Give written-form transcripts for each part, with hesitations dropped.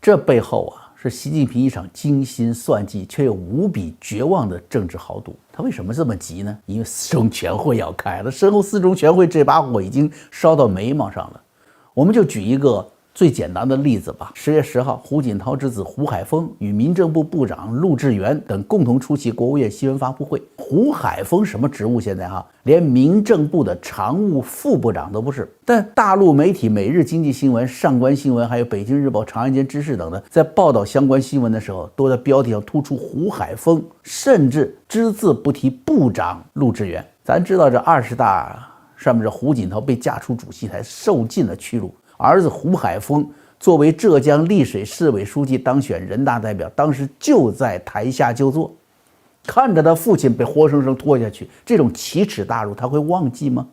这背后是习近平一场精心算计却又无比绝望的政治豪赌。他为什么这么急呢？因为四中全会要开了，身后四中全会这把火已经烧到眉毛上了。我们就举一个最简单的例子吧。10月10号，胡锦涛之子胡海峰与民政部部长陆志源等共同出席国务院新闻发布会。胡海峰什么职务？现在连民政部的常务副部长都不是。但大陆媒体每日经济新闻、上官新闻还有北京日报、长安间知识等的，在报道相关新闻的时候，都在标题上突出胡海峰，甚至只字不提部长陆志源。咱知道这20大上面这胡锦涛被架出主席台，受尽了屈辱。儿子胡海峰作为浙江丽水市委书记当选人大代表，当时就在台下就坐，看着他父亲被活生生拖下去，这种奇耻大辱他会忘记吗？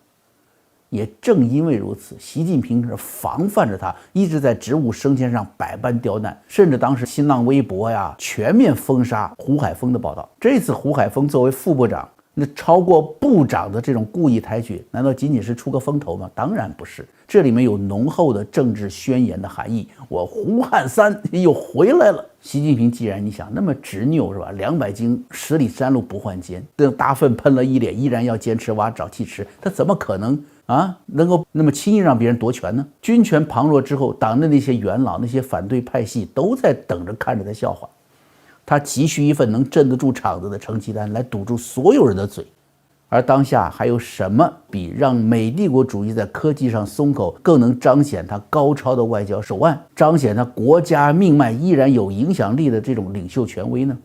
也正因为如此，习近平是防范着他，一直在职务升迁上百般刁难，甚至当时新浪微博全面封杀胡海峰的报道。这次胡海峰作为副部长，那超过部长的这种故意抬举，难道仅仅是出个风头吗？当然不是，这里面有浓厚的政治宣言的含义。我胡汉三又回来了。习近平既然你想那么执拗是吧？200斤10里山路不换肩，等大粪喷了一脸，依然要坚持挖沼气池，他怎么可能能够那么轻易让别人夺权呢？军权旁落之后，党的那些元老、那些反对派系都在等着看着他笑话。他急需一份能镇得住场子的成绩单来堵住所有人的嘴。而当下还有什么比让美帝国主义在科技上松口更能彰显他高超的外交手腕，彰显他国家命脉依然有影响力的这种领袖权威呢？